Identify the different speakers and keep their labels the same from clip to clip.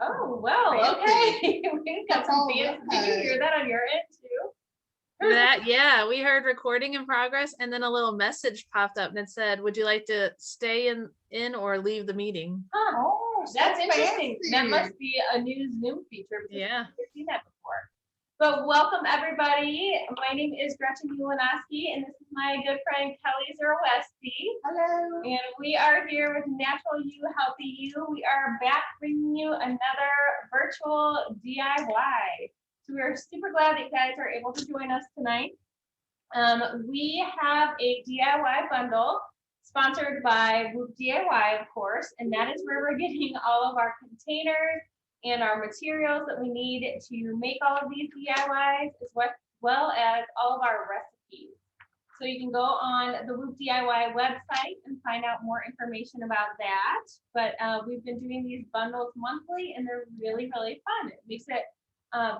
Speaker 1: Oh, well, okay. We've got some fancy. Did you hear that on your end too?
Speaker 2: That, yeah, we heard recording in progress, and then a little message popped up and it said, would you like to stay in or leave the meeting?
Speaker 1: Huh.
Speaker 3: Oh,
Speaker 1: That's interesting.
Speaker 3: fancy.
Speaker 1: That must be a new Zoom feature.
Speaker 2: Yeah.
Speaker 1: I've seen that before. But welcome everybody. My name is Gretchen Ulanowski, and this is my good friend Kelly Zerowski.
Speaker 3: Hello.
Speaker 1: And we are here with Natural You, Healthy You. We are back bringing you another virtual DIY. So we are super glad that you guys are able to join us tonight. We have a DIY bundle sponsored by Whoop DIY, of course, and that is where we're getting all of our containers and our materials that we need to make all of these DIYs, as well as all of our recipes. So you can go on the Whoop DIY website and find out more information about that. But we've been doing these bundles monthly, and they're really, really fun. It makes it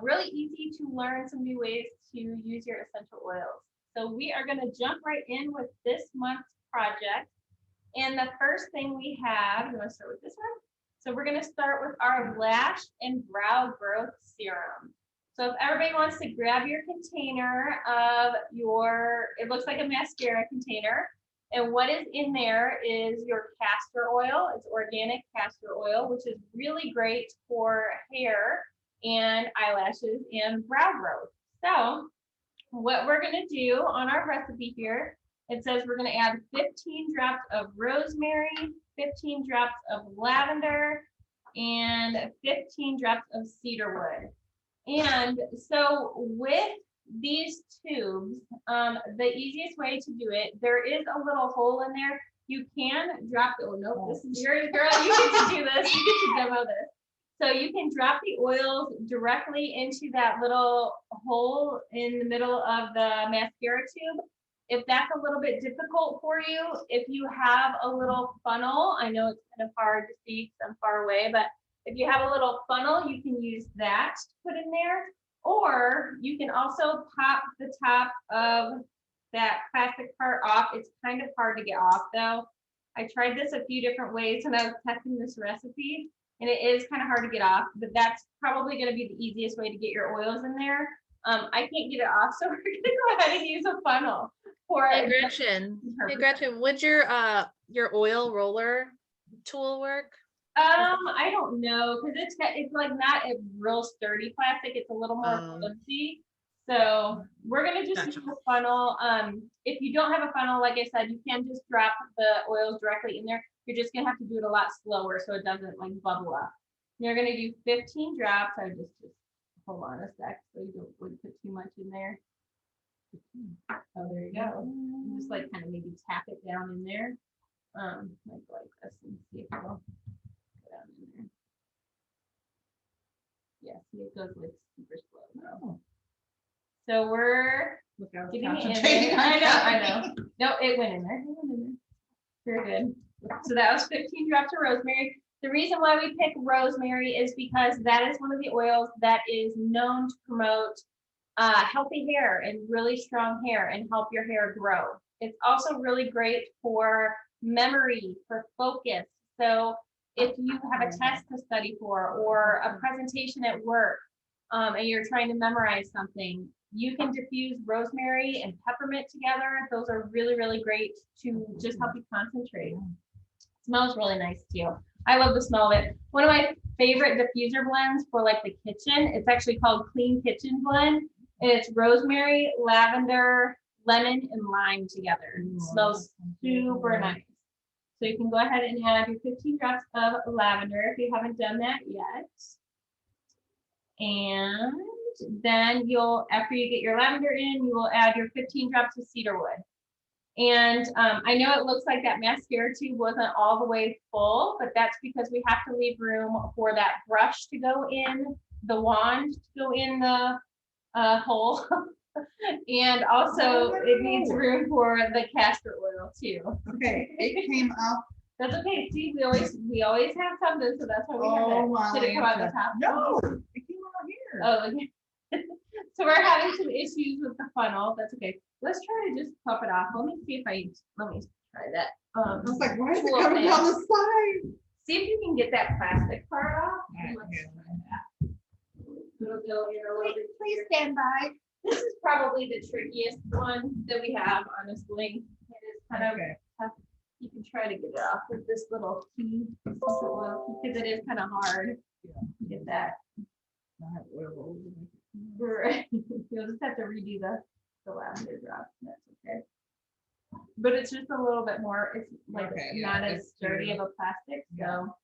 Speaker 1: really easy to learn some new ways to use your essential oils. So we are going to jump right in with this month's project. And the first thing we have, you want to start with this one? So we're going to start with our Lash and Brow Growth Serum. So if everybody wants to grab your container of your, it looks like a mascara container. And what is in there is your castor oil. It's organic castor oil, which is really great for hair and eyelashes and brow growth. So what we're going to do on our recipe here, it says we're going to add 15 drops of rosemary, 15 drops of lavender, and 15 drops of cedarwood. And so with these tubes, the easiest way to do it, there is a little hole in there. You can drop the, oh no, this is yours, girl. You get to do this. You get to demo this. So you can drop the oils directly into that little hole in the middle of the mascara tube. If that's a little bit difficult for you, if you have a little funnel, I know it's kind of hard to see because I'm far away, but if you have a little funnel, you can use that to put in there. Or you can also pop the top of that plastic part off. It's kind of hard to get off though. I tried this a few different ways when I was testing this recipe, and it is kind of hard to get off, but that's probably going to be the easiest way to get your oils in there. I can't get it off, so we're going to go ahead and use a funnel.
Speaker 2: Hey Gretchen, would your oil roller tool work?
Speaker 1: I don't know, because it's like not a real sturdy plastic. It's a little more flimsy. So we're gonna just use a funnel. If you don't have a funnel, like I said, you can just drop the oils directly in there. You're just gonna have to do it a lot slower so it doesn't like bubble up. You're gonna do 15 drops. I just hold on a sec so you don't put too much in there. Oh, there you go. You just like kind of maybe tap it down in there. Like this and see if it'll go down in there. Yeah, see it goes like super slow. Oh. So we're getting it in there. I know. No, it went in there. Very good. So that was 15 drops of rosemary. The reason why we pick rosemary is because that is one of the oils that is known to promote healthy hair and really strong hair and help your hair grow. It's also really great for memory, for focus. So if you have a test to study for or a presentation at work and you're trying to memorize something, you can diffuse rosemary and peppermint together. Those are really, really great to just help you concentrate. It smells really nice too. I love the smell of it. One of my favorite diffuser blends for like the kitchen, it's actually called Clean Kitchen Blend. And it's rosemary, lavender, lemon, and lime together. It smells super nice. So you can go ahead and add your 15 drops of lavender if you haven't done that yet. And then after you get your lavender in, you will add your 15 drops of cedarwood. And I know it looks like that mascara tube wasn't all the way full, but that's because we have to leave room for that brush to go in, the wand to go in the hole. And also it needs room for the castor oil too.
Speaker 3: Okay, it came up.
Speaker 1: That's okay. See, we always have something, so that's why we have it. Did it come out the top?
Speaker 3: No, it came out here.
Speaker 1: Oh, okay. So we're having some issues with the funnel. That's okay. Let's try to just pop it off. Let me try that.
Speaker 3: I was like, why is it coming down the side?
Speaker 1: See if you can get that plastic part off. let's try that. It'll go in a little bit.
Speaker 3: Please stand by.
Speaker 1: This is probably the trickiest one that we have, honestly. It is kind of
Speaker 3: Okay.
Speaker 1: tough. You can try to get it off with this little key, because it is kind of hard to get that. Right. You'll just have to redo the lavender drop. That's okay. But it's just a little bit more, it's like
Speaker 3: Okay, yeah,
Speaker 1: not as
Speaker 3: it's
Speaker 1: sturdy
Speaker 3: true.
Speaker 1: of a plastic,
Speaker 3: Yeah.
Speaker 1: so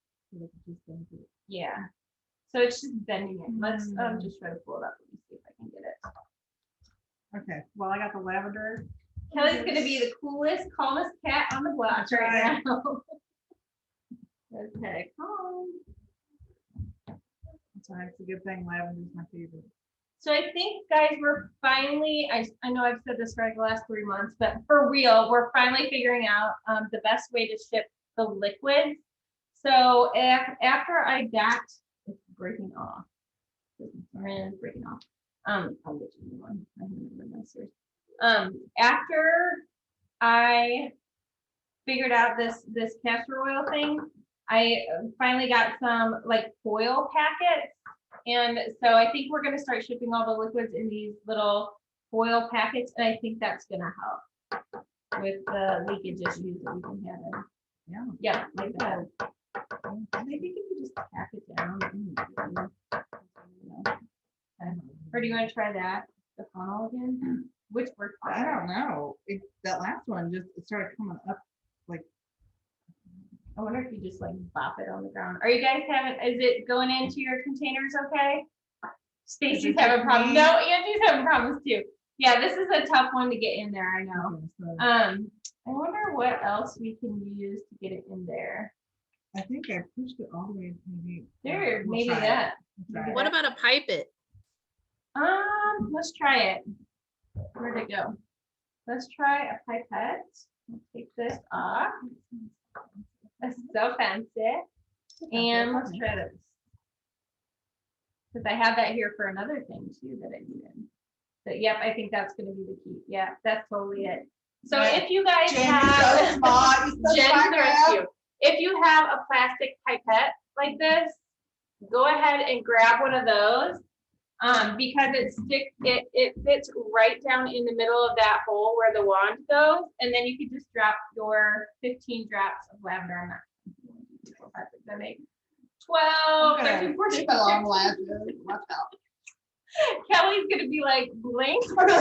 Speaker 1: yeah. So it's just bending it. Let's just try to pull it up. Let me see if I can get it.
Speaker 3: Okay, well, I got the lavender.
Speaker 1: Kelly's gonna be the coolest, calmest cat on the block
Speaker 3: That's
Speaker 1: right
Speaker 3: right.
Speaker 1: now. Okay, calm.
Speaker 3: That's right. It's a good thing lavender's my favorite.
Speaker 1: So I think, guys, we're finally, I know I've said this for like the last 3 months, but for real, we're finally figuring out the best way to ship the liquid. So after I got, it's breaking off. It's breaking off. I'll get you a new one. I haven't been downstairs. After I figured out this castor oil thing, I finally got some like foil packets. And so I think we're gonna start shipping all the liquids in these little foil packets, and I think that's gonna help with the leakage issues that we can have.
Speaker 3: Yeah.
Speaker 1: Yeah, like that. Maybe you can just pack it down. Or do you want to try that, the funnel again? Which works
Speaker 3: I
Speaker 1: better?
Speaker 3: don't know. That last one it started coming up like.
Speaker 1: I wonder if you just like bop it on the ground. Are you guys is it going into your containers okay? Stacy's having problems. No, Angie's having problems too. Yeah, this is a tough one to get in there, I know. I wonder what else we can use to get it in there.
Speaker 3: I think I pushed it all the way.
Speaker 1: There,
Speaker 3: We'll
Speaker 1: maybe
Speaker 3: try it.
Speaker 1: that.
Speaker 3: We'll try
Speaker 2: What
Speaker 3: it.
Speaker 2: about a pipette?
Speaker 1: Let's try it. Where'd it go? Let's try a pipette. Let's take this off. That's so fancy. And let's try this. Because I have that here for another thing too that I needed. But yep, I think that's gonna be the key. Yeah, that's totally it. So
Speaker 3: Yeah.
Speaker 1: if you guys
Speaker 3: Jen,
Speaker 1: have
Speaker 3: you're so smart. You're so
Speaker 1: Jen to
Speaker 3: smart,
Speaker 1: the
Speaker 3: girl.
Speaker 1: rescue. If you have a plastic pipette like this, go ahead and grab one of those. Because it fits right down in the middle of that hole where the wand goes, and then you can just drop your 15 drops of lavender on that. That makes 12, 13, 14.
Speaker 3: Keep it long lashes. Watch out.
Speaker 1: Kelly's gonna be like blink.
Speaker 3: How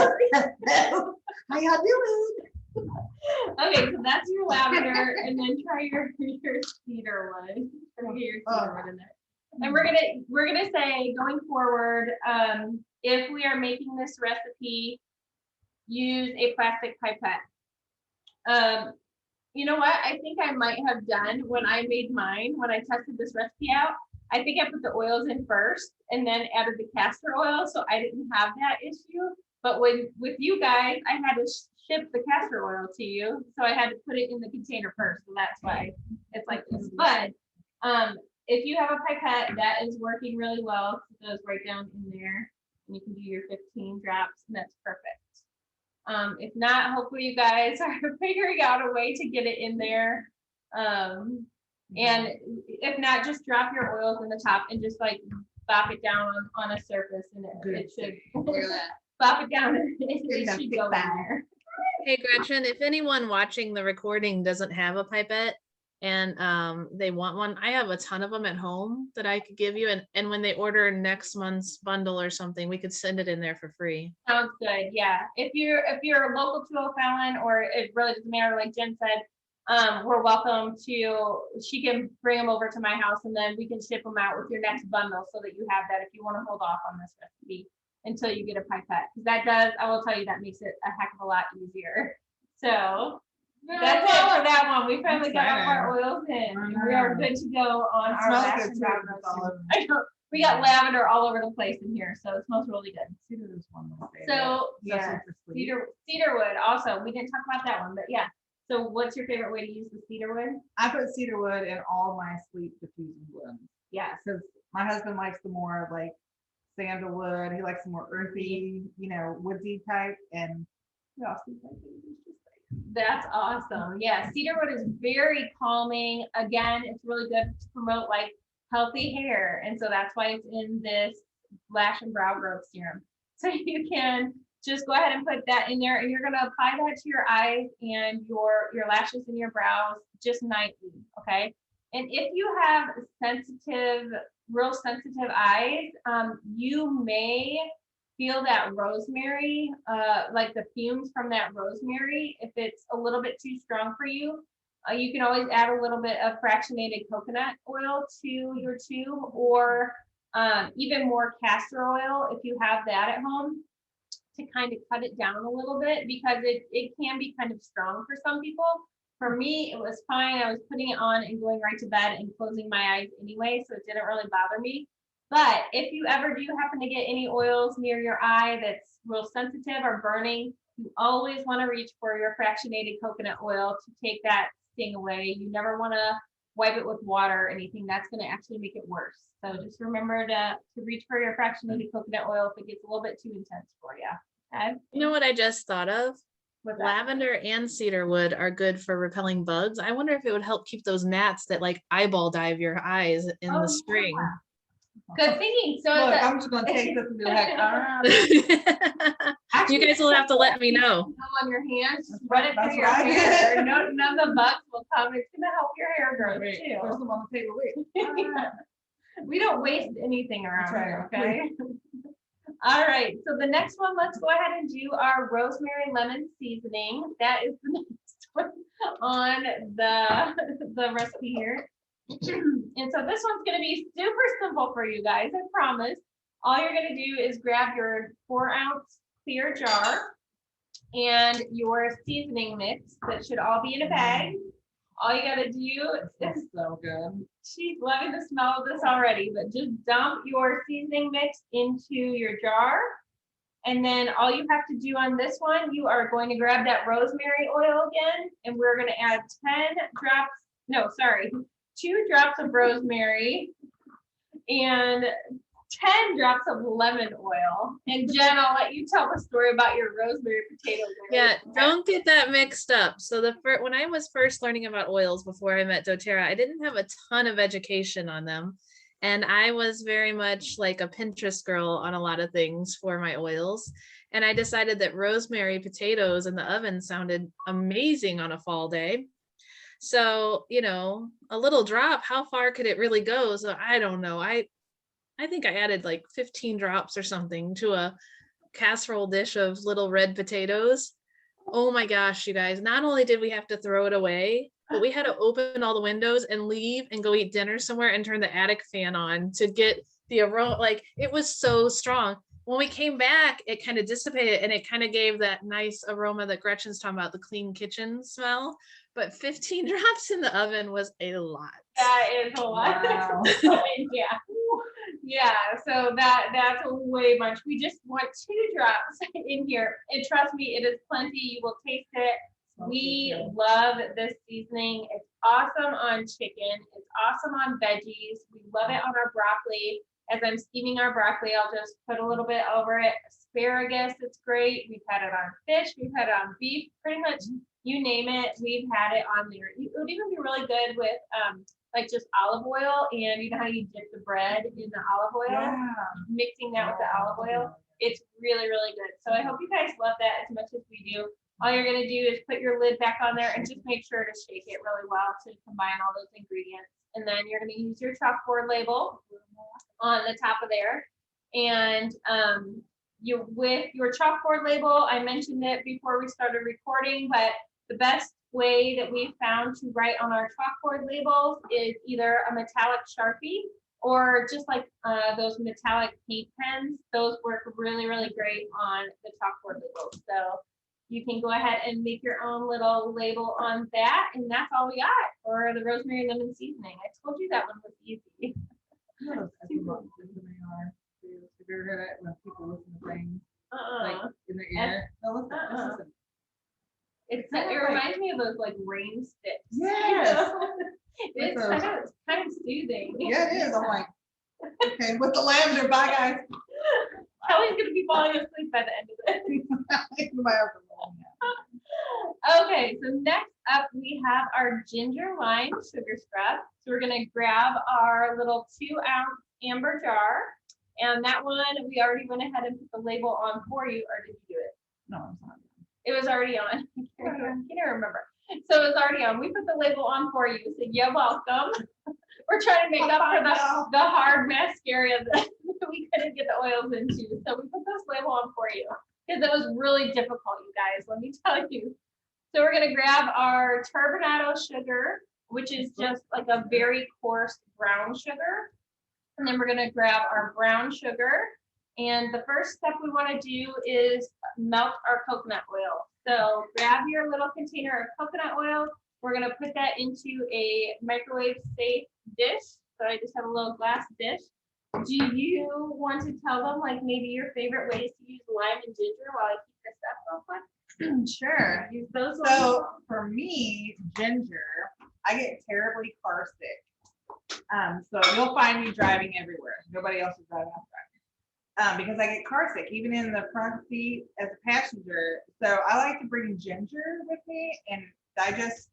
Speaker 3: y'all doing?
Speaker 1: Okay, so that's your lavender, and then try your cedar one. Try to get your cedar one in there. And we're gonna say going forward, if we are making this recipe, use a plastic pipette. You know what? I think I might have done when I made mine, when I tested this recipe out. I think I put the oils in first and then added the castor oil, so I didn't have that issue. But with you guys, I had to ship the castor oil to you, so I had to put it in the container first. So that's why it's like this. But if you have a pipette that is working really well, it goes right down in there, and you can do your 15 drops, and that's perfect. If not, hopefully you guys are figuring out a way to get it in there. And if not, just drop your oils in the top and just like bop it down on a surface, and it should bop it down and it should go in there.
Speaker 2: Hey Gretchen, if anyone watching the recording doesn't have a pipette and they want one, I have a ton of them at home that I could give you, and when they order next month's bundle or something, we could send it in there for free.
Speaker 1: Sounds good. Yeah. If you're a local 2 Fallon, or it really doesn't matter, like Jen said, we're welcome to, she can bring them over to my house, and then we can ship them out with your next bundle, so that you have that if you want to hold off on this recipe until you get a pipette. Because that does, I will tell you, that makes it a heck of a lot easier. So that's it for that one. We finally got all our oils in, and we are good to go on our lash and brow roasting. I know. We got lavender all over the place in here, so it smells really good.
Speaker 3: Cedar is one of my favorites.
Speaker 1: So yeah, cedarwood also. We didn't talk about that one, but yeah. So what's your favorite way to use the cedarwood?
Speaker 3: I put cedarwood in all my sleep diffusing blends.
Speaker 1: Yeah.
Speaker 3: Because my husband likes the more like sandalwood. He likes the more earthy, woodsy type. And
Speaker 1: that's awesome. Yeah, cedarwood is very calming. Again, it's really good to promote like healthy hair. And so that's why it's in this lash and brow growth serum. So you can just go ahead and put that in there, and you're gonna apply that to your eyes and your lashes and your brows just nightly, okay? And if you have real sensitive eyes, you may feel that rosemary, like the fumes from that rosemary, if it's a little bit too strong for you. You can always add a little bit of fractionated coconut oil to your tube, or even more castor oil if you have that at home, to kind of cut it down a little bit, because it can be kind of strong for some people. For me, it was fine. I was putting it on and going right to bed and closing my eyes anyway, so it didn't really bother me. But if you ever do happen to get any oils near your eye that's real sensitive or burning, you always want to reach for your fractionated coconut oil to take that sting away. You never want to wipe it with water or anything. That's going to actually make it worse. So just remember to reach for your fractionated coconut oil if it gets a little bit too intense for you. Okay.
Speaker 2: You know what I just thought of?
Speaker 1: What's that?
Speaker 2: Lavender and cedarwood are good for repelling bugs. I wonder if it would help keep those gnats that like eyeball dive your eyes in the spring.
Speaker 1: Yeah. Good thinking. So
Speaker 3: Look, I'm just gonna take this and be like,
Speaker 2: You guys will have to let me know.
Speaker 1: On your hands, just run it through your
Speaker 3: That's what I
Speaker 1: hair.
Speaker 3: did.
Speaker 1: None of the bugs will come. It's gonna help your hair grow
Speaker 3: Wait,
Speaker 1: too.
Speaker 3: there's some on the table. Wait.
Speaker 1: We don't waste anything around
Speaker 3: That's
Speaker 1: here,
Speaker 3: right.
Speaker 1: okay? All right, so the next one, let's go ahead and do our rosemary lemon seasoning. That is the next one on the recipe here. And so this one's gonna be super simple for you guys, I promise. All you're gonna do is grab your 4-ounce clear jar and your seasoning mix that should all be in a bag. All you gotta do is,
Speaker 3: So good.
Speaker 1: she's loving the smell of this already, but just dump your seasoning mix into your jar. And then all you have to do on this one, you are going to grab that rosemary oil again, and we're gonna add 2 drops of rosemary and 10 drops of lemon oil. And Jen, I'll let you tell the story about your rosemary potato.
Speaker 2: Yeah, don't get that mixed up. So when I was first learning about oils before I met doTERRA, I didn't have a ton of education on them. And I was very much like a Pinterest girl on a lot of things for my oils. And I decided that rosemary potatoes in the oven sounded amazing on a fall day. So, a little drop, how far could it really go? So I don't know. I think I added like 15 drops or something to a casserole dish of little red potatoes. Oh my gosh, you guys, not only did we have to throw it away, but we had to open all the windows and leave and go eat dinner somewhere and turn the attic fan on to get the aroma. Like, it was so strong. When we came back, it kind of dissipated and it kind of gave that nice aroma that Gretchen's talking about, the clean kitchen smell. But 15 drops in the oven was a lot.
Speaker 1: That is a lot.
Speaker 3: Wow.
Speaker 1: Yeah, so that's way much. We just want 2 drops in here, and trust me, it is plenty. You will taste it. We love this seasoning. It's awesome on chicken. It's awesome on veggies. We love it on our broccoli. As I'm steaming our broccoli, I'll just put a little bit over it. Asparagus, it's great. We've had it on fish. We've had it on beef. Pretty much, you name it, we've had it on there. It would even be really good with like just olive oil, and you know how you dip the bread in the olive oil, mixing that with the olive oil. It's really, really good. So I hope you guys love that as much as we do. All you're gonna do is put your lid back on there and just make sure to shake it really well to combine all those ingredients. And then you're gonna use your chalkboard label on the top of there. And with your chalkboard label, I mentioned it before we started recording, but the best way that we found to write on our chalkboard labels is either a metallic Sharpie or just like those metallic paint pens. Those work really, really great on the chalkboard labels. So you can go ahead and make your own little label on that. And that's all we got for the rosemary lemon seasoning. I told you that one was easy.
Speaker 3: Have you ever heard it when people listen to things like in their ear? No, listen.
Speaker 1: It reminds me of those like rain sticks.
Speaker 3: Yes.
Speaker 1: It's kind of soothing.
Speaker 3: Yeah, it is. I'm like, okay, with the lavender, bye guys.
Speaker 1: Kelly's gonna be falling asleep by the end of it. Okay, so next up we have our ginger lime sugar scrub. So we're gonna grab our little 2-ounce amber jar, and that one we already went ahead and put the label on for you, or did you do it?
Speaker 3: No, it's not.
Speaker 1: It was already on. I can't remember. So it was already on. We put the label on for you. So you're welcome. We're trying to make up for the hard mascara that we couldn't get the oils into. So we put this label on for you because it was really difficult, you guys. Let me tell you. So we're gonna grab our turbinado sugar, which is just like a very coarse brown sugar. And then we're gonna grab our brown sugar. And the first step we wanna do is melt our coconut oil. So grab your little container of coconut oil. We're gonna put that into a microwave safe dish. So I just have a little glass dish. Do you want to tell them like maybe your favorite ways to use lime and ginger while I keep this up real quick?
Speaker 3: Sure.
Speaker 1: Use those
Speaker 3: So
Speaker 1: ones.
Speaker 3: for me, ginger, I get terribly car sick. So you'll find me driving everywhere. Nobody else is driving. I'm driving. Because I get car sick, even in the front seat as a passenger. So I like to bring ginger with me and digest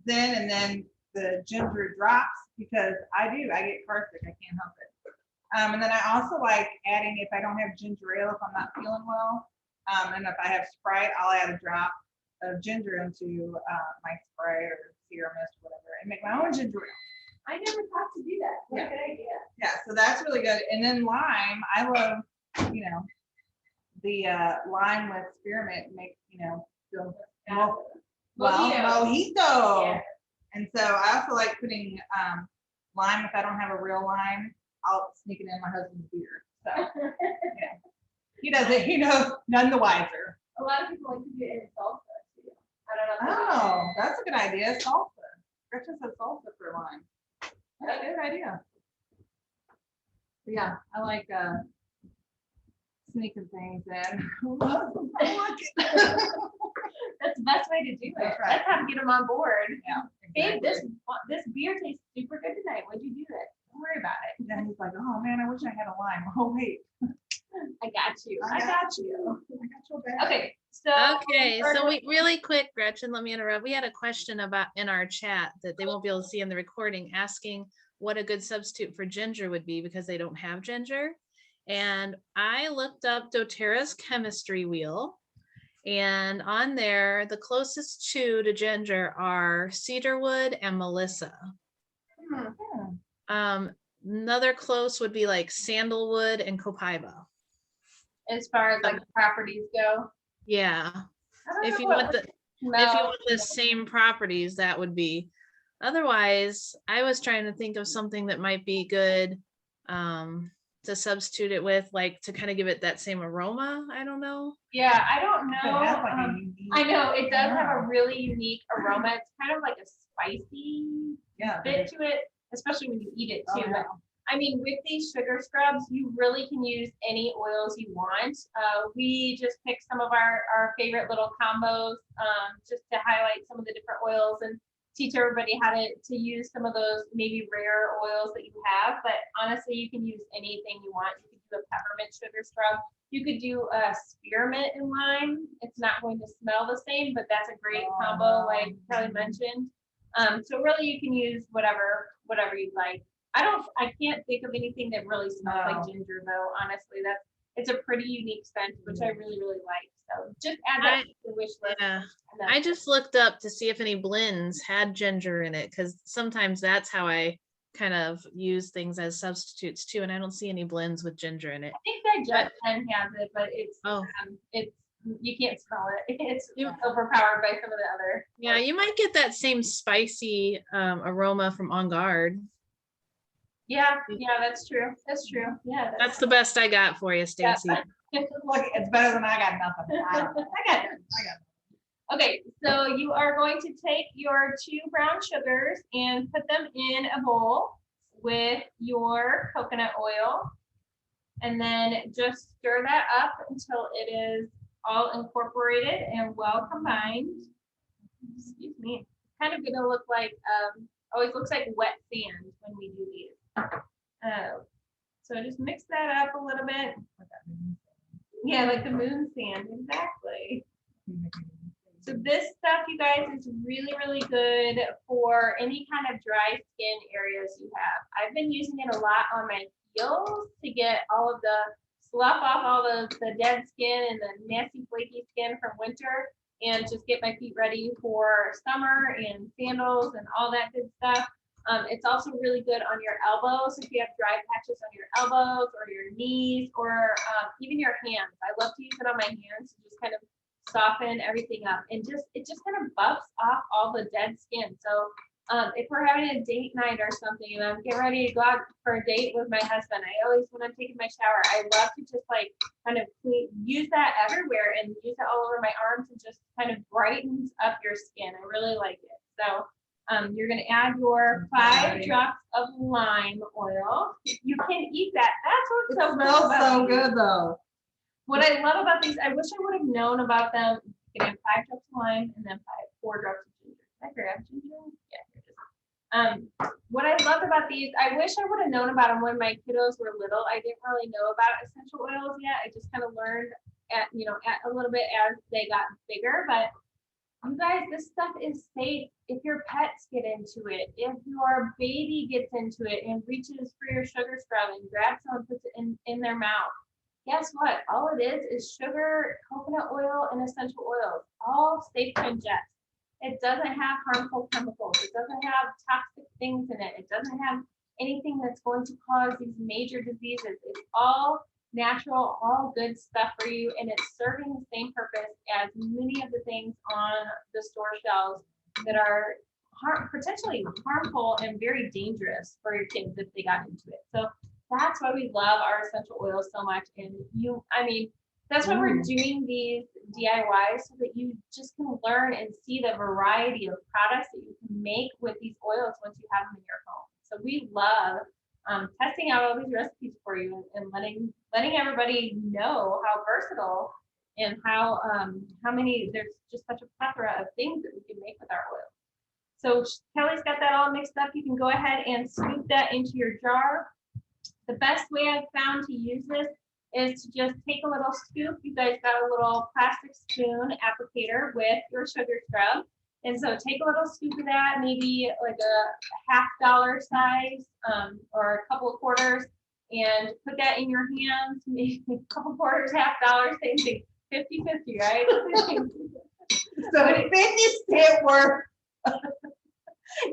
Speaker 3: and then the ginger drops because I get car sick. I can't help it. And then I also like adding, if I don't have ginger ale, if I'm not feeling well, and if I have Sprite, I'll add a drop of ginger into my Sprite or Serum mist or whatever and make my own ginger ale.
Speaker 1: I never thought to do that. What a good idea.
Speaker 3: Yeah, so that's really good. And then lime, I love, the lime with spearmint make, feel mojito.
Speaker 1: Yeah.
Speaker 3: And so I also like putting lime. If I don't have a real lime, I'll sneak it in my husband's beer. So he does it, none the wiser.
Speaker 1: A lot of people like to do it in salsa too. I don't know.
Speaker 3: Oh, that's a good idea. Salsa. Gretchen said salsa for lime. That's a good idea. But yeah, I like sneaking things in. I like it.
Speaker 1: That's the best way to do it.
Speaker 3: That's right.
Speaker 1: That's how to get them on board.
Speaker 3: Yeah.
Speaker 1: Babe,
Speaker 3: Exactly.
Speaker 1: this beer tastes super good tonight. What'd you do it? Don't worry about it.
Speaker 3: And then he's like, oh man, I wish I had a lime. Oh wait.
Speaker 1: I got you.
Speaker 3: I got you. I got your back.
Speaker 1: Okay, so
Speaker 2: we really quick, Gretchen, let me interrupt. We had a question about in our chat that they won't be able to see in the recording, asking what a good substitute for ginger would be because they don't have ginger. And I looked up doTERRA's chemistry wheel, and on there, the closest two to ginger are cedarwood and melissa. Another close would be like sandalwood and copaiba.
Speaker 1: as far as like the properties go.
Speaker 2: Yeah. If you want the same properties, that would be. Otherwise, I was trying to think of something that might be good to substitute it with, like to kind of give it that same aroma. I don't know.
Speaker 1: Yeah, I don't know.
Speaker 3: It has like a unique
Speaker 1: I know it does have a
Speaker 3: aroma.
Speaker 1: really unique aroma. It's kind of like a spicy
Speaker 3: Yeah.
Speaker 1: bit to it, especially when you eat it too.
Speaker 3: Oh,
Speaker 1: But I mean, with these sugar scrubs, you really can use any oils you want. We just picked some of our favorite little combos just to highlight some of the different oils and teach everybody how to use some of those maybe rare oils that you have. But honestly, you can use anything you want. You could do a peppermint sugar scrub. You could do a spearmint and lime. It's not going to smell the same, but that's a great combo, like Kelly mentioned. So really, you can use whatever you'd like. I can't think of anything that really smells like ginger though. Honestly, it's a pretty unique scent, which I really, really like. So just add that to the wish list.
Speaker 2: Yeah. I just looked up to see if any blends had ginger in it, because sometimes that's how I kind of use things as substitutes too, and I don't see any blends with ginger in it.
Speaker 1: I think that Jet Pen has it, but it's you can't smell it. It's overpowered by some of the other.
Speaker 2: Yeah, you might get that same spicy aroma from On Guard.
Speaker 1: Yeah, that's true. That's true. Yeah,
Speaker 2: that's the best I got for you, Stacy.
Speaker 3: Look, it's better than I got nothing. I got it.
Speaker 1: Okay, so you are going to take your 2 brown sugars and put them in a bowl with your coconut oil, and then just stir that up until it is all incorporated and well combined. Excuse me. It's kind of gonna look like always looks like wet sand when we do these. So just mix that up a little bit. Yeah, like the moon sand, exactly. So this stuff, you guys, is really, really good for any kind of dry skin areas you have. I've been using it a lot on my heels to get all of the slough off all the dead skin and the nasty flaky skin from winter, and just get my feet ready for summer and sandals and all that good stuff. It's also really good on your elbows if you have dry patches on your elbows or your knees, or even your hands. I love to use it on my hands to just kind of soften everything up, and it just kind of buffs off all the dead skin. So if we're having a date night or something and I'm getting ready to go out for a date with my husband, I always, when I'm taking my shower, I love to just like kind of use that everywhere and use it all over my arms, and just kind of brightens up your skin. I really like it. So you're going to add your 5 drops of lime oil. You can eat that. That's what's so cool
Speaker 3: smells
Speaker 1: about
Speaker 3: so
Speaker 1: these.
Speaker 3: good though.
Speaker 1: What I love about these, I wish I would have known about them. You can have 5 drops of lime and then 4 drops of ginger. Did I grab ginger? Yeah, here it is. What I loved about these, I wish I would have known about them when my kiddos were little. I didn't really know about essential oils yet. I just kind of learned at a little bit as they got bigger. But you guys, this stuff is safe if your pets get into it, if your baby gets into it and reaches for your sugar scrub and grabs some and puts it in their mouth. Guess what? All it is sugar, coconut oil, and essential oils, all safe to ingest. It doesn't have harmful chemicals. It doesn't have toxic things in it. It doesn't have anything that's going to cause these major diseases. It's all natural, all good stuff for you, and it's serving the same purpose as many of the things on the store shelves that are potentially harmful and very dangerous for your kids if they got into it. So that's why we love our essential oils so much. And that's why we're doing these DIYs, so that you just can learn and see the variety of products that you can make with these oils once you have them in your home. So we love testing out all these recipes for you and letting everybody know how versatile and how many, there's just such a plethora of things that we can make with our oil. So Kelly's got that all mixed up. You can go ahead and scoop that into your jar. The best way I've found to use this is to just take a little scoop. You guys got a little plastic spoon applicator with your sugar scrub. And so take a little scoop of that, maybe like a $50 size or a couple of quarters, and put that in your hands, maybe a couple quarters, $50, same thing, 50-50, right?
Speaker 3: So 50-cent worth.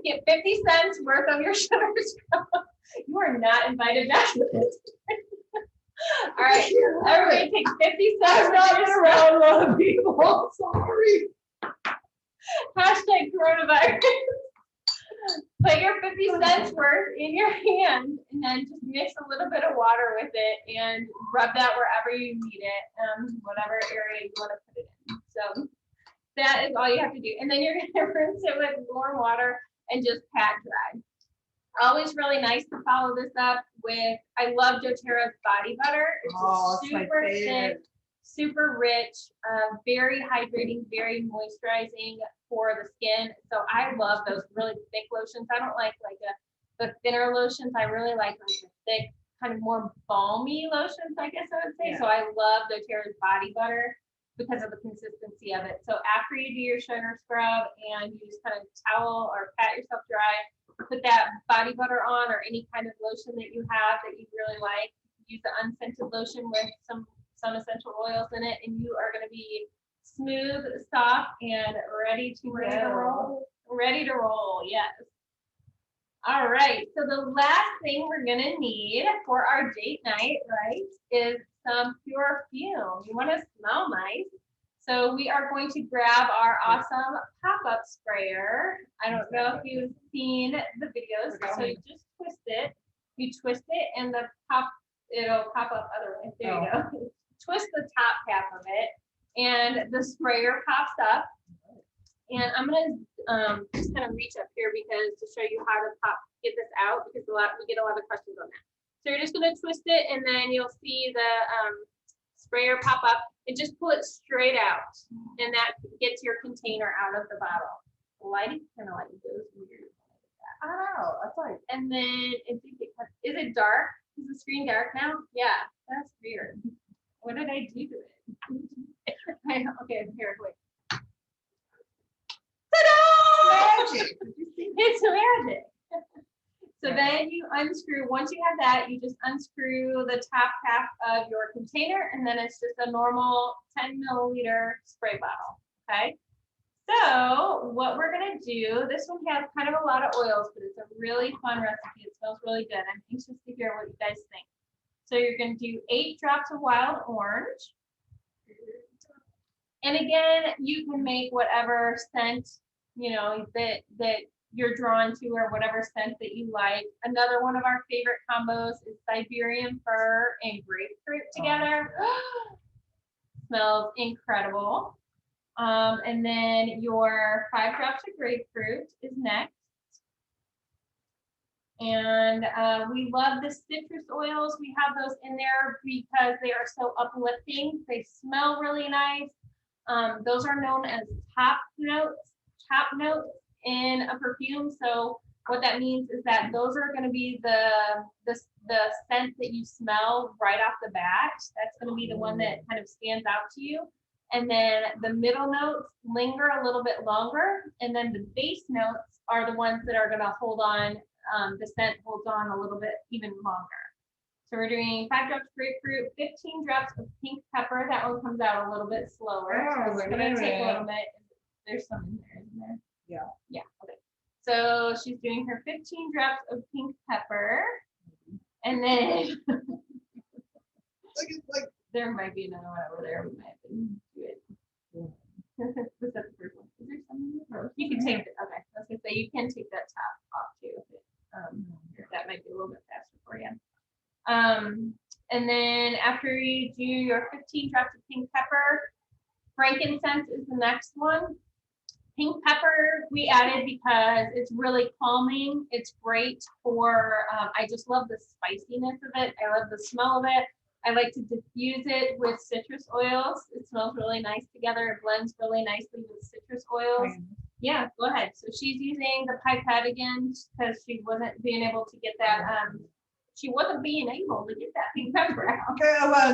Speaker 1: Get 50 cents worth of your sugar scrub. You are not invited back to this. All right, everybody take 50 cents.
Speaker 3: I'm not been around a lot of people. Sorry.
Speaker 1: Hashtag coronavirus. Put your 50 cents worth in your hand, and then just mix a little bit of water with it and rub that wherever you need it, whatever area you want to put it in. So that is all you have to do. And then you're going to rinse it with warm water and just pat dry. Always really nice to follow this up with, I love doTERRA's body butter. It's super thick, super rich, very hydrating, very moisturizing for the skin. So I love those really thick lotions. I don't like the thinner lotions. I really like the thick, kind of more balmy lotions, I guess I would say. Yeah. So I love doTERRA's body butter because of the consistency of it. So after you do your sugar scrub and you just kind of towel or pat yourself dry, put that body butter on, or any kind of lotion that you have that you really like. Use the unscented lotion with some essential oils in it, and you are going to be smooth, soft, and ready to roll. Ready to roll, yes. All right, so the last thing we're going to need for our date night, right, is some Purefume. You want to smell nice. So we are going to grab our awesome pop-up sprayer. I don't know if you've seen the videos. So you just twist it. You twist it, and it'll pop up other way. There you go. Twist the top half of it, and the sprayer pops up. And I'm gonna just kind of reach up here because to show you how to get this out, because we get a lot of questions on that. So you're just gonna twist it, and then you'll see the sprayer pop up, and just pull it straight out, and that gets your container out of the bottle. Lighting kind of like goes weird.
Speaker 3: I don't know. That's like.
Speaker 1: And then is it dark? Is the screen dark now? Yeah, that's weird. What did I do to it? Okay, here, wait. Ta-da!
Speaker 3: Magic. Did you see?
Speaker 1: It's magic. So then you unscrew, once you have that, you just unscrew the top half of your container, and then it's just a normal 10 milliliter spray bottle, okay? So what we're gonna do, this one has kind of a lot of oils, but it's a really fun recipe. It smells really good. I'm anxious to hear what you guys think. So you're gonna do 8 drops of wild orange. And again, you can make whatever scent, you know, that you're drawn to, or whatever scent that you like. Another one of our favorite combos is Siberian fir and grapefruit together. Smells incredible. And then your 5 drops of grapefruit is next. And we love the citrus oils. We have those in there because they are so uplifting. They smell really nice. Those are known as top notes in a perfume. So what that means is that those are going to be the scent that you smell right off the bat. That's going to be the one that kind of stands out to you. And then the middle notes linger a little bit longer. And then the base notes are the ones that are going to hold on. The scent holds on a little bit even longer. So we're doing 5 drops of grapefruit, 15 drops of pink pepper. That one comes out a little bit slower. So we're going to take a little bit. There's some in there, isn't there?
Speaker 3: Yeah.
Speaker 1: Yeah. Okay. So she's doing her 15 drops of pink pepper. And then
Speaker 3: like
Speaker 1: there might be another one over there. We might have to do it. Was that the first one? Is there something in there? You can take it. Okay. I was gonna say you can take that top off too. If that might be a little bit faster for you. And then after you do your 15 drops of pink pepper, frankincense is the next one. Pink pepper we added because it's really calming. It's great for, I just love the spiciness of it. I love the smell of it. I like to diffuse it with citrus oils. It smells really nice together. It blends really nicely with citrus oils. Yeah, go ahead. So she's using the pipette again because she wasn't being able to get that. She wasn't being able to get that pink pepper out.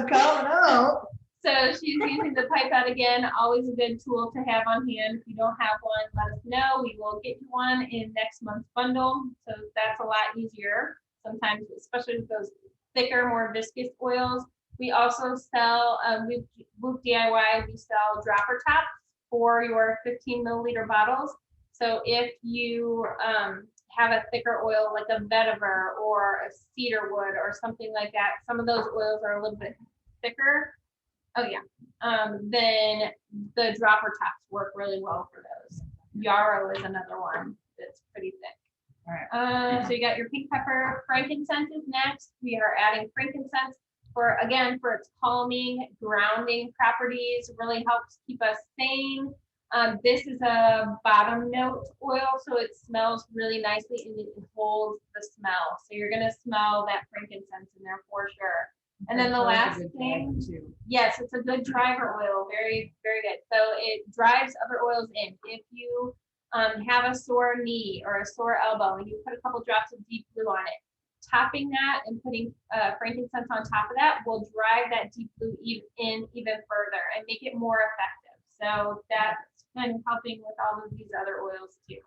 Speaker 3: coming out.
Speaker 1: So she's using the pipette again. Always a good tool to have on hand. If you don't have one, let us know. We will get you one in next month's bundle. So that's a lot easier. Sometimes, especially with those thicker, more viscous oils. We also sell, Whoop DIY, we sell dropper tops for your 15 milliliter bottles. So if you have a thicker oil like a vetiver or a cedar wood or something like that, some of those oils are a little bit thicker. Oh yeah. Then the dropper tops work really well for those. Yarrow is another one that's pretty thick.
Speaker 3: All right.
Speaker 1: So you got your pink pepper. Frankincense is next. We are adding frankincense for its calming, grounding properties. Really helps keep us sane. This is a bottom note oil, so it smells really nicely and it holds the smell. So you're gonna smell that frankincense in there for sure. And then the last thing, yes, it's a good driver oil, very, very good. So it drives other oils in. If you have a sore knee or a sore elbow and you put a couple drops of deep blue on it, topping that and putting frankincense on top of that will drive that deep blue in even further and make it more effective. So that's kind of helping with all of these other oils too.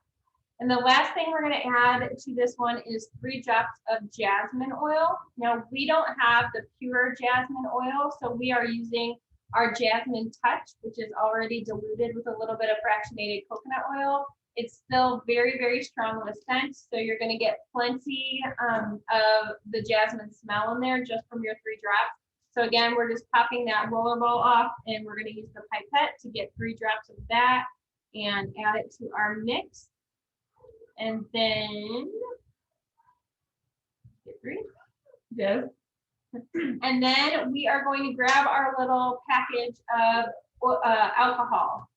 Speaker 1: And the last thing we're going to add to this one is 3 drops of jasmine oil. Now we don't have the pure jasmine oil, so we are using our Jasmine Touch, which is already diluted with a little bit of fractionated coconut oil. It's still very, very strong of a scent, so you're going to get plenty of the jasmine smell in there just from your 3 drops. So again, we're just popping that roller ball off, and we're going to use the pipette to get 3 drops of that and add it to our mix. And then get 3. Yes. And then we are going to grab our little package of alcohol.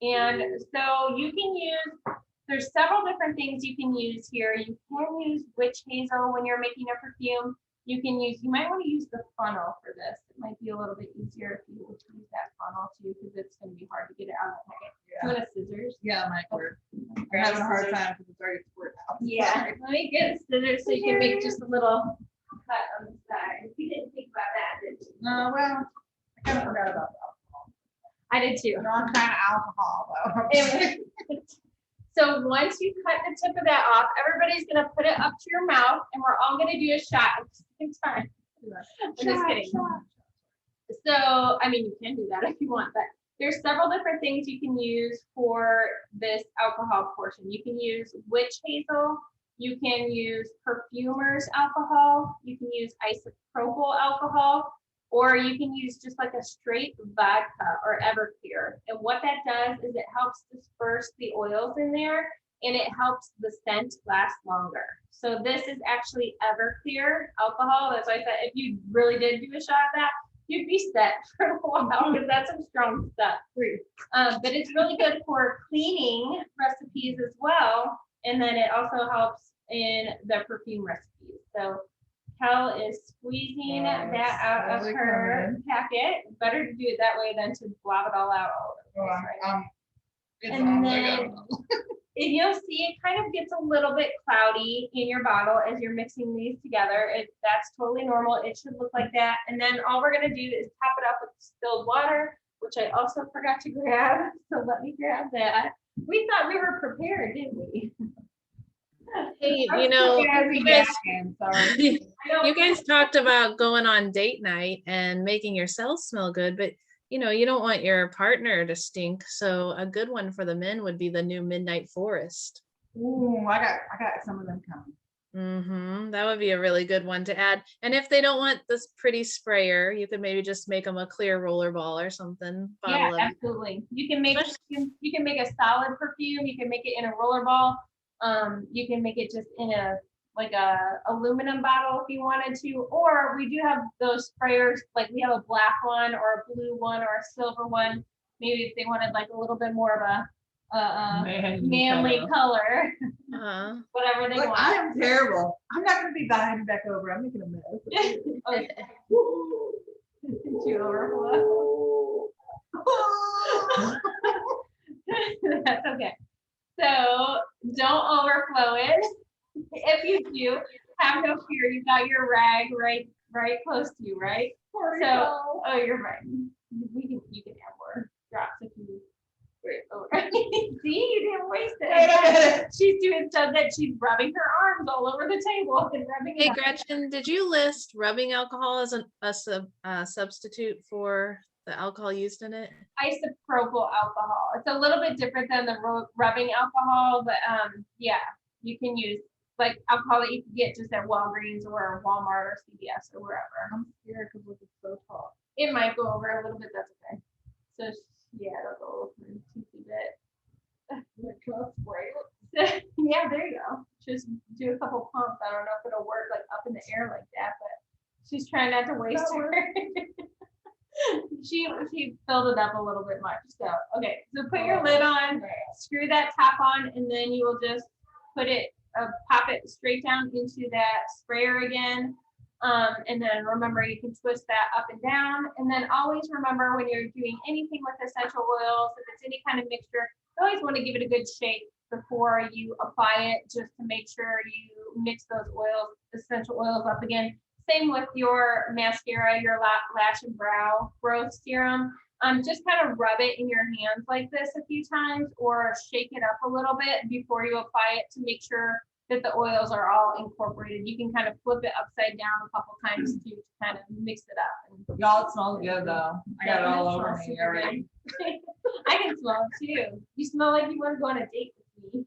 Speaker 1: And so you can use, there's several different things you can use here. You can use witch hazel when you're making a perfume. You might want to use the funnel for this. It might be a little bit easier if you use that funnel too, because it's going to be hard to get it out of the packet. Yeah. Do you want a scissors?
Speaker 3: Yeah, it might work. I'm having a hard time because it's already squirted out.
Speaker 1: Yeah, let me get scissors so you can make just a little cut on the side. You didn't think about that, did you?
Speaker 3: No, well, I kind of forgot about the alcohol.
Speaker 1: I did too.
Speaker 3: Wrong kind of alcohol, though.
Speaker 1: So once you cut the tip of that off, everybody's gonna put it up to your mouth and we're all gonna do a shot at the same time. I'm just kidding. So, I mean, you can do that if you want, but there's several different things you can use for this alcohol portion. You can use witch hazel, you can use perfumer's alcohol, you can use isopropyl alcohol, or you can use just like a straight vodka or Everclear. And what that does is it helps disperse the oils in there and it helps the scent last longer. So this is actually Everclear alcohol. That's why I said if you really did do a shot of that, you'd be set for a while because that's some strong stuff. But it's really good for cleaning recipes as well. And then it also helps in the perfume recipes. So Kel is squeezing that out of her packet. Better to do it that way than to blob it all out all over the place, right? And then and you'll see it kind of gets a little bit cloudy in your bottle as you're mixing these together. That's totally normal. It should look like that. And then all we're gonna do is top it up with distilled water, which I also forgot to grab. So let me grab that. We thought we were prepared, didn't we?
Speaker 2: Hey, you guys talked about going on date night and making yourself smell good, but you don't want your partner to stink. So a good one for the men would be the new Midnight Forest.
Speaker 3: Ooh, I got some of them coming.
Speaker 2: That would be a really good one to add. And if they don't want this pretty sprayer, you could maybe just make them a clear roller ball or something.
Speaker 1: Yeah, absolutely. You can make a solid perfume. You can make it in a roller ball. You can make it just in a aluminum bottle if you wanted to, or we do have those sprayers, like we have a black one or a blue one or a silver one. Maybe if they wanted like a little bit more of a manly color. Whatever they want.
Speaker 3: I am terrible. I'm not gonna be buying back over. I'm making a mess.
Speaker 1: Okay. You overflow. That's okay. So don't overflow it. If you do, have no fear. You got your rag right close to you, right? So, oh, you're right. You can add more drops if you. See, you didn't waste it. She's doing so that she's rubbing her arms all over the table and rubbing.
Speaker 2: Hey, Gretchen, did you list rubbing alcohol as a substitute for the alcohol used in it?
Speaker 1: Isopropyl alcohol. It's a little bit different than the rubbing alcohol, but yeah, you can use like alcohol that you can get just at Walgreens or Walmart or CVS or wherever. I'm scared because it's so tall. It might go over a little bit. That's okay. So yeah, it'll go over a teensy bit. Yeah, there you go. Just do a couple pumps. I don't know if it'll work like up in the air like that, but she's trying not to waste her. She filled it up a little bit much. So okay, so put your lid on, screw that top on, and then you will just put it, pop it straight down into that sprayer again. And then remember you can twist that up and down. And then always remember when you're doing anything with essential oils, if it's any kind of mixture, you always want to give it a good shake before you apply it, just to make sure you mix those essential oils up again. Same with your mascara, your lash and brow growth serum. Just kind of rub it in your hands like this a few times or shake it up a little bit before you apply it to make sure that the oils are all incorporated. You can kind of flip it upside down a couple times to kind of mix it up.
Speaker 3: Y'all, it smells good though. I got it all over me already.
Speaker 1: I can smell it too. You smell like you want to go on a date with me.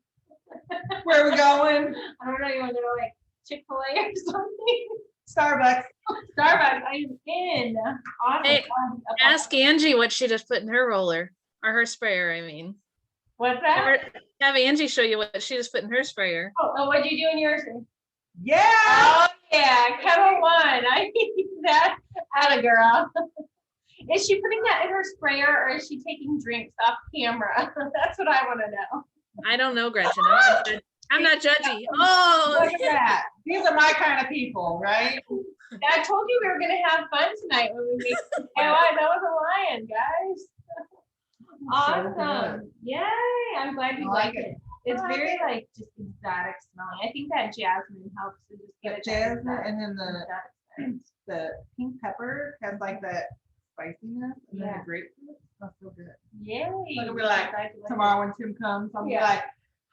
Speaker 3: Where are we going?
Speaker 1: I don't know. You want to go like Chick-fil-A or something?
Speaker 3: Starbucks.
Speaker 1: I am in. Awesome.
Speaker 2: Hey, ask Angie what she just put in her roller or her sprayer. I mean,
Speaker 1: what's that?
Speaker 2: Have Angie show you what she just put in her sprayer.
Speaker 1: Oh, what'd you do in yours?
Speaker 3: Yeah.
Speaker 1: Oh yeah, Kevin won. I need that. Atta girl. Is she putting that in her sprayer or is she taking drinks off camera? That's what I want to know.
Speaker 2: I don't know, Gretchen. I'm not judgy. Oh,
Speaker 3: look at that. These are my kind of people, right?
Speaker 1: I told you we were going to have fun tonight when we make that was a lion, guys. Awesome. So yay. I'm glad you like it. It's very like just exotic smelling. I think that jasmine helps to just get it.
Speaker 3: Jasmine and then the pink pepper has like that spiciness and then the grapefruit smells so good.
Speaker 1: Yay.
Speaker 3: So it'll be like tomorrow when Tim comes, I'll be like,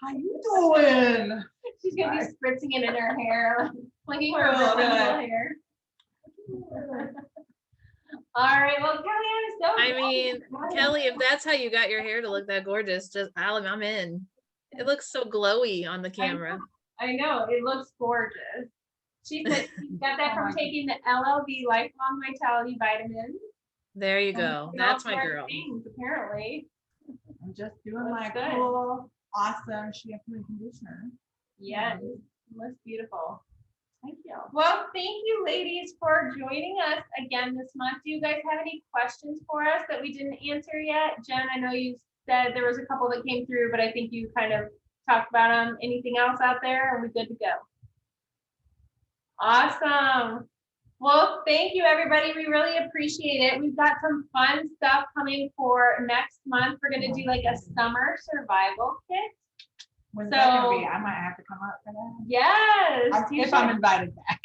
Speaker 3: How you doing?
Speaker 1: She's gonna be spritzing it in her hair, like flinging her
Speaker 3: Oh,
Speaker 1: really
Speaker 3: good.
Speaker 1: cool hair. All right, well, Kelly, I'm so
Speaker 2: I
Speaker 1: glad
Speaker 2: mean,
Speaker 1: you brought it.
Speaker 2: Kelly, if that's how you got your hair to look that gorgeous, just I'm in. It looks so glowy on the camera.
Speaker 1: I know, it looks gorgeous. She said she got that from taking the LLV Lifelong Vitality Vitamins.
Speaker 2: There you go. That's my
Speaker 1: Smart
Speaker 2: girl.
Speaker 1: things, apparently.
Speaker 3: I'm just doing
Speaker 1: Looks
Speaker 3: my
Speaker 1: good.
Speaker 3: cool, awesome shampoo and conditioner.
Speaker 1: Yes, looks beautiful. Thank you. Well, thank you, ladies, for joining us again this month. Do you guys have any questions for us that we didn't answer yet? Jen, I know you said there was a couple that came through, but I think you kind of talked about them. Anything else out there? Are we good to go? Awesome. Well, thank you, everybody. We really appreciate it. We've got some fun stuff coming for next month. We're going to do like a summer survival kit.
Speaker 3: When's that gonna be? I might have to come up for that.
Speaker 1: Yes.
Speaker 3: If I'm invited back.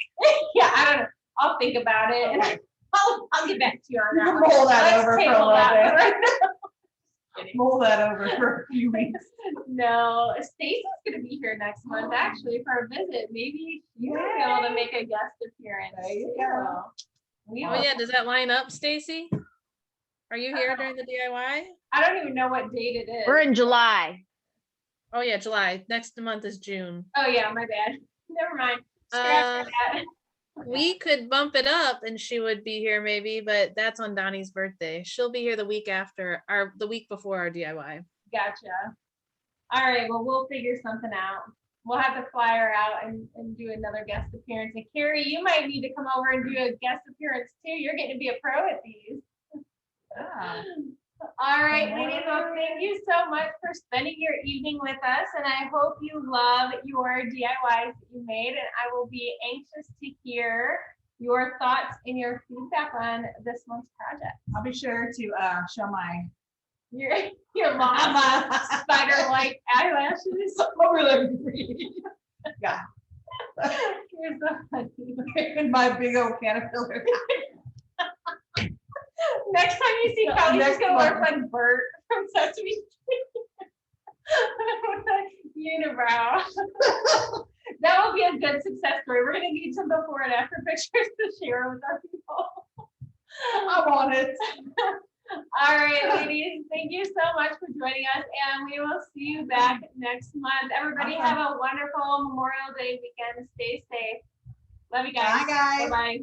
Speaker 1: Yeah, I don't know. I'll think about it and I'll get back to you on
Speaker 3: You
Speaker 1: that.
Speaker 3: can
Speaker 1: one.
Speaker 3: roll that
Speaker 1: Let's
Speaker 3: over for a
Speaker 1: table
Speaker 3: little
Speaker 1: that
Speaker 3: bit.
Speaker 1: for right now.
Speaker 3: Roll that over for a few weeks.
Speaker 1: No, Stacy's gonna be here next month actually for a visit. Maybe you might be able to make a guest appearance.
Speaker 3: There you go.
Speaker 1: We
Speaker 2: Oh
Speaker 1: will.
Speaker 2: yeah, does that line up, Stacy? Are you here during the DIY?
Speaker 1: I don't even know what date it is.
Speaker 4: We're in July.
Speaker 2: Oh yeah, July. Next month is June.
Speaker 1: Oh yeah, my bad. Never mind. Scratch that.
Speaker 2: We could bump it up and she would be here maybe, but that's on Donnie's birthday. She'll be here the week after or the week before our DIY.
Speaker 1: Gotcha. All right, well, we'll figure something out. We'll have to fly her out and do another guest appearance. And Carrie, you might need to come over and do a guest appearance too. You're getting to be a pro at these.
Speaker 3: Yeah.
Speaker 1: All right, ladies, well, thank you so much for spending your evening with us. And I hope you love your DIYs that you made. And I will be anxious to hear your thoughts and your feedback on this month's project.
Speaker 3: I'll be sure to show my
Speaker 1: Your long spider-like eyelashes.
Speaker 3: over the green. Yeah.
Speaker 1: You're so funny.
Speaker 3: And my big old caterpillar.
Speaker 1: Next time you see Kelly,
Speaker 3: Next
Speaker 1: she's gonna
Speaker 3: one.
Speaker 1: look like Bert from Sesame Street. With a unibrow. That will be a good success story. We're gonna need some before and after pictures to share with our people.
Speaker 3: I want it.
Speaker 1: All right, ladies, thank you so much for joining us, and we will see you back next month. Everybody
Speaker 3: Awesome.
Speaker 1: have a wonderful Memorial Day weekend. Stay safe. Love you guys.
Speaker 3: Bye, guys.
Speaker 1: Bye-bye.